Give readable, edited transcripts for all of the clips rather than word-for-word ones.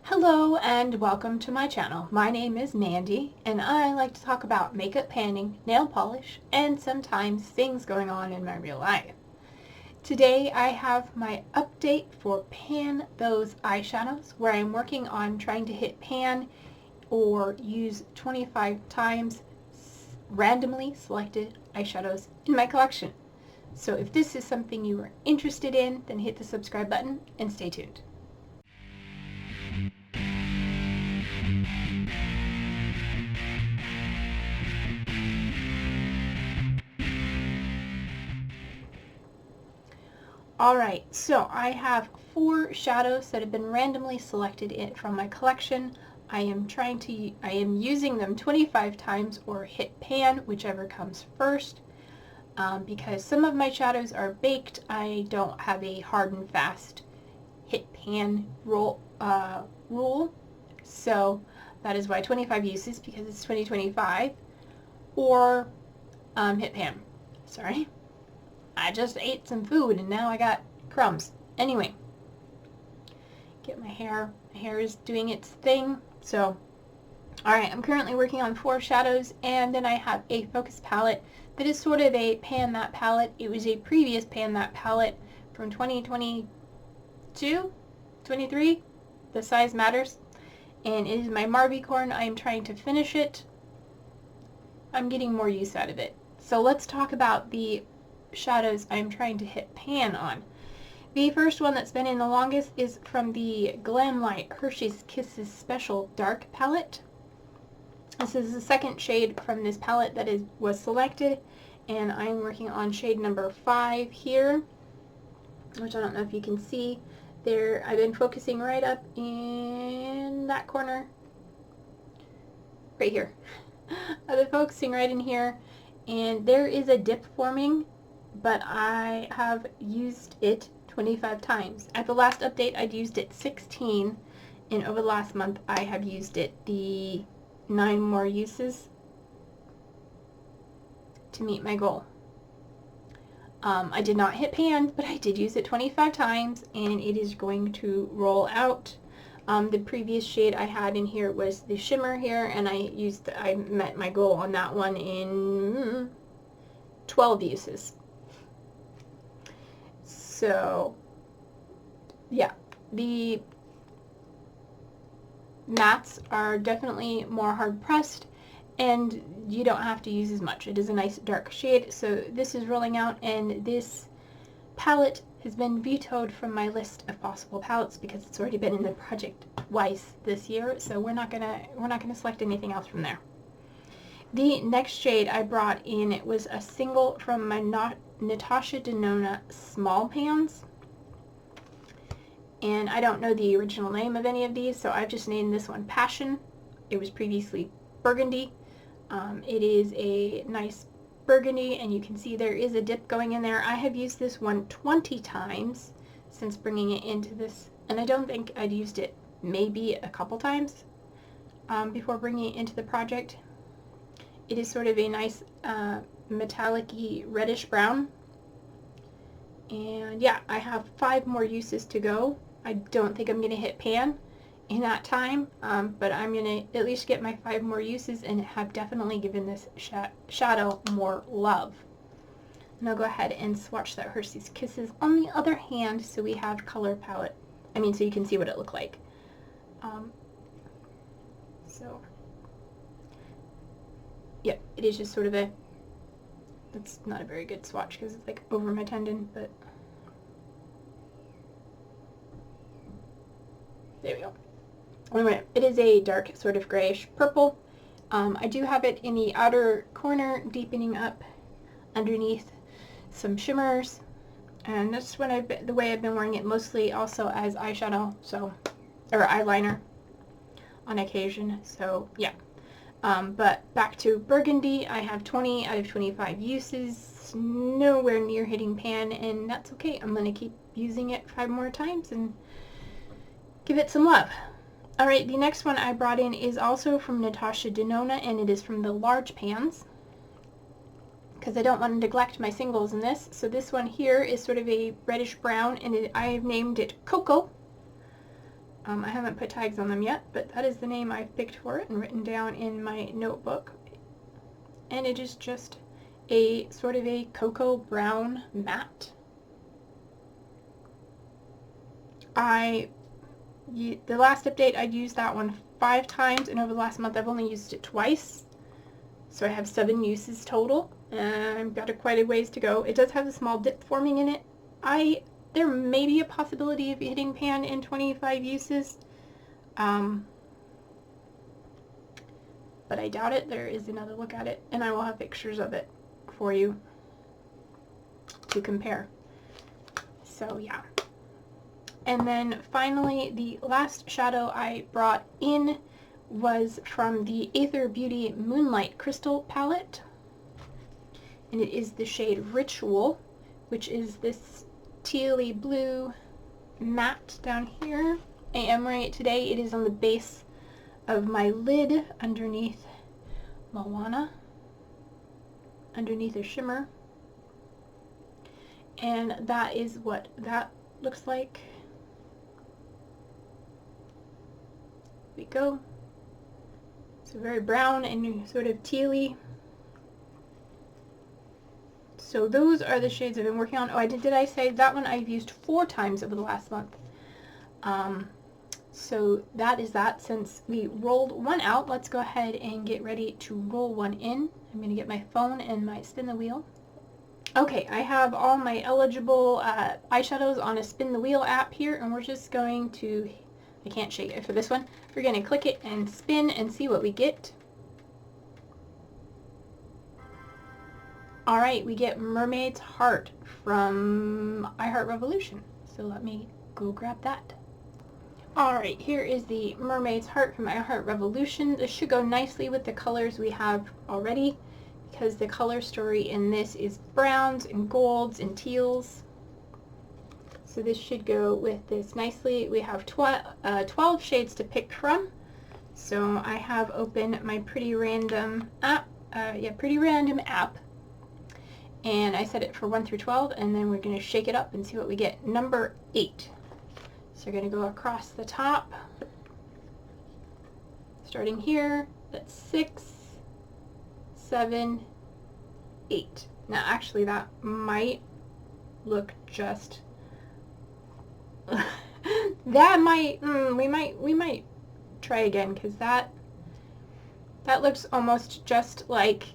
Hello and welcome to my channel. My name is Mandy and I like to talk about makeup panning, nail polish, and sometimes things going on in my real life. Today I have my update for Pan Those Eyeshadows, where I'm working on trying to hit pan or use 25 times randomly selected eyeshadows in my collection. So if this is something you are interested in, then hit the subscribe button and stay tuned. Alright, so I have 4 shadows that have been randomly selected from my collection. I am using them 25 times or hit pan, whichever comes first. Because some of my shadows are baked, I don't have a hard and fast hit pan rule. So that is why 25 uses, because it's 2025, or hit pan. Sorry. I just ate some food and now I got crumbs. Anyway, get my hair. My hair is doing its thing. So, alright, I'm currently working on 4 shadows, and then I have a focus palette that is sort of a pan that palette. It was a previous pan that palette from 2022, 23, the size matters. And it is my Marvycorn. I am trying to finish it. I'm getting more use out of it. So let's talk about the shadows I'm trying to hit pan on. The first one that's been in the longest is from the Glamlight Hershey's Kisses Special Dark palette. This is the second shade from this palette that was selected, and I'm working on shade number 5 here, which I don't know if you can see there. I've been focusing right up in that corner right here. I've been focusing right in here, and there is a dip forming, but I have used it 25 times. At the last update, I'd used it 16, and over the last month, I have used it the 9 more uses to meet my goal. I did not hit pan, but I did use it 25 times, and it is going to roll out. The previous shade I had in here was the shimmer here, and I met my goal on that one in 12 uses. So, yeah, the mattes are definitely more hard pressed, and you don't have to use as much. It is a nice dark shade, so this is rolling out, and this palette has been vetoed from my list of possible palettes because it's already been in the project twice this year, so we're not gonna select anything else from there. The next shade I brought in, it was a single from my Natasha Denona small pans, and I don't know the original name of any of these, so I've just named this one Passion. It was previously Burgundy. It is a nice burgundy, and you can see there is a dip going in there. I have used this one 20 times since bringing it into this, and I don't think I'd used it maybe a couple times before bringing it into the project. It is sort of a nice metallic-y reddish brown, and yeah, I have 5 more uses to go. I don't think I'm going to hit pan in that time, but I'm going to at least get my 5 more uses and have definitely given this shadow more love. And I'll go ahead and swatch that Hershey's Kisses on the other hand, so we have color palette, so you can see what it looked like. So yeah, it is just sort of that's not a very good swatch because it's like over my tendon, but there we go. Anyway, it is a dark sort of grayish purple. I do have it in the outer corner, deepening up underneath some shimmers, and that's the way I've been wearing it, mostly also as eyeshadow, or eyeliner on occasion. So yeah. But back to Burgundy, I have 20 out of 25 uses, nowhere near hitting pan, and that's okay. I'm going to keep using it 5 more times and give it some love. Alright, the next one I brought in is also from Natasha Denona, and it is from the large pans, because I don't want to neglect my singles in this. So this one here is sort of a reddish brown, and I have named it Coco. I haven't put tags on them yet, but that is the name I've picked for it and written down in my notebook. And it is just a sort of a cocoa brown matte. The last update I'd used that one 5 times, and over the last month I've only used it twice. So I have 7 uses total, and I've got quite a ways to go. It does have a small dip forming in it. There may be a possibility of hitting pan in 25 uses, but I doubt it. There is another look at it, and I will have pictures of it for you to compare. So yeah. And then finally, the last shadow I brought in was from the Aether Beauty Moonlight Crystal palette, and it is the shade Ritual, which is this tealy blue matte down here. I am wearing it today. It is on the base of my lid underneath Moana, underneath a shimmer, and that is what that looks like. There we go. So very brown and sort of tealy. So those are the shades I've been working on. Oh, did I say that one I've used 4 times over the last month. So that is that. Since we rolled one out, let's go ahead and get ready to roll one in. I'm going to get my phone and my spin the wheel. Okay, I have all my eligible eyeshadows on a spin the wheel app here, and we're just going to, I can't shake it for this one, we're going to click it and spin and see what we get. Alright, we get Mermaid's Heart from Revolution. So let me go grab that. Alright, here is the Mermaid's Heart from Revolution. This should go nicely with the colors we have already, because the color story in this is browns and golds and teals. So this should go with this nicely. We have 12 shades to pick from. So I have open my Pretty Random app. And I set it for 1 through 12, and then we're going to shake it up and see what we get. Number 8. So we're going to go across the top. Starting here, that's 6, 7, 8. Now actually that might look just... that might... we might try again, because that looks almost just like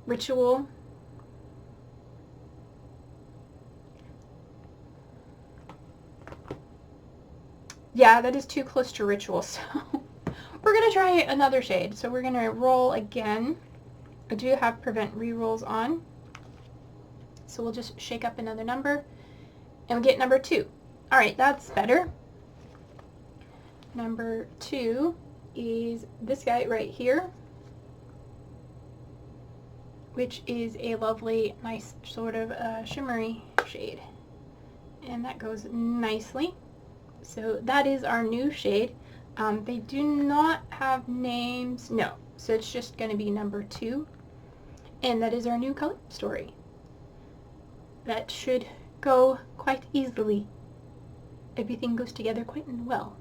Ritual. Yeah, that is too close to Ritual, so we're going to try another shade. So we're going to roll again. I do have prevent re-rolls on, so we'll just shake up another number, and we get number 2. Alright, that's better. Number 2 is this guy right here, which is a lovely, nice sort of shimmery shade. And that goes nicely. So that is our new shade. They do not have names. No. So it's just going to be number 2. And that is our new color story. That should go quite easily. Everything goes together quite well.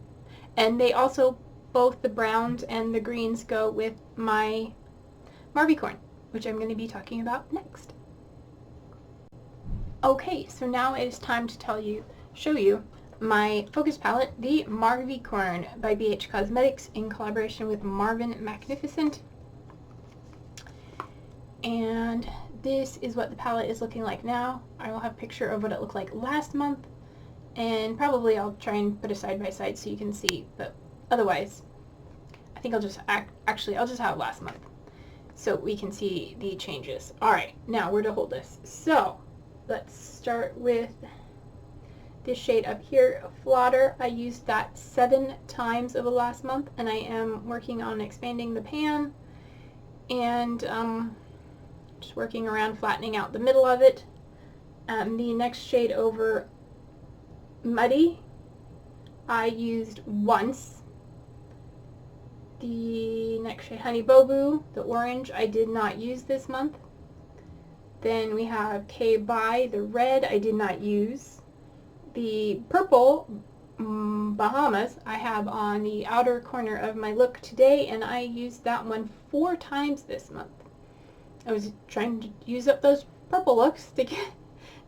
And they also, both the browns and the greens, go with my Marvycorn, which I'm going to be talking about next. Okay, so now it is time to show you my focus palette, the Marvycorn by BH Cosmetics in collaboration with Marvin Magnificent. And this is what the palette is looking like now. I will have a picture of what it looked like last month, and probably I'll try and put a side by side so you can see, but otherwise I think I'll just I'll just have it last month so we can see the changes. Alright, now where to hold this. So let's start with this shade up here, Flutter. I used that 7 times over the last month, and I am working on expanding the pan and just working around flattening out the middle of it. The next shade over, Muddy, I used once. The next shade, Honey Bobu, the orange, I did not use this month. Then we have K-Bye, the red, I did not use. The purple, Bahamas I have on the outer corner of my look today, and I used that one 4 times this month. I was trying to use up those purple looks to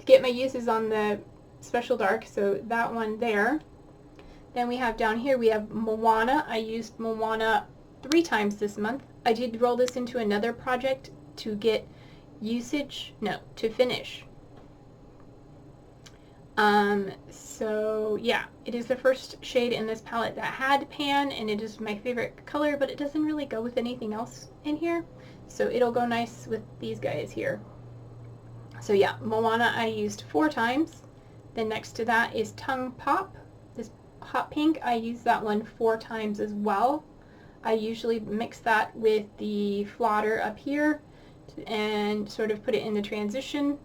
get my uses on the special dark, so that one there. Then we have down here, we have Moana. I used Moana 3 times this month. I did roll this into another project to get usage, no, to finish. So yeah, it is the first shade in this palette that had pan, and it is my favorite color, but it doesn't really go with anything else in here. So it'll go nice with these guys here. So yeah, Moana I used 4 times. Then next to that is Tongue Pop. This hot pink, I used that one 4 times as well. I usually mix that with the flotter up here and sort of put it in the transition.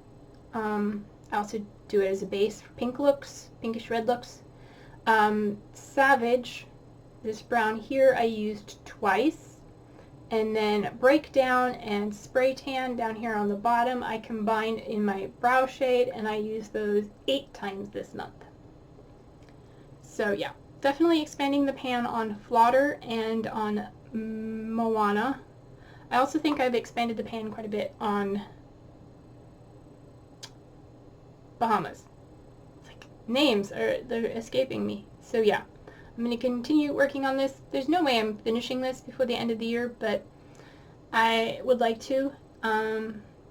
I also do it as a base for pink looks, pinkish red looks. Savage, this brown here, I used twice. And then Breakdown and Spray Tan down here on the bottom, I combined in my brow shade, and I used those 8 times this month. So yeah, definitely expanding the pan on Flotter and on Moana. I also think I've expanded the pan quite a bit on Bahamas. It's like names they're escaping me. So yeah, I'm going to continue working on this. There's no way I'm finishing this before the end of the year, but I would like to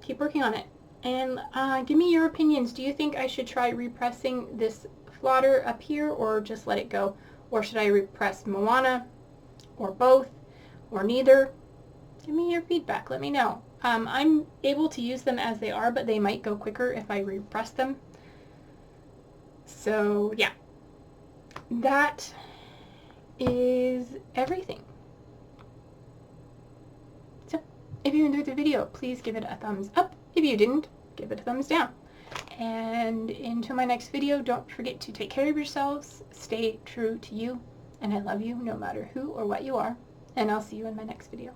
keep working on it. And give me your opinions. Do you think I should try repressing this flotter up here, or just let it go? Or should I repress Moana, or both, or neither? Give me your feedback. Let me know. I'm able to use them as they are, but they might go quicker if I repress them. So yeah, that is everything. So if you enjoyed the video, please give it a thumbs up. If you didn't, give it a thumbs down. And until my next video, don't forget to take care of yourselves, stay true to you, and I love you no matter who or what you are, and I'll see you in my next video.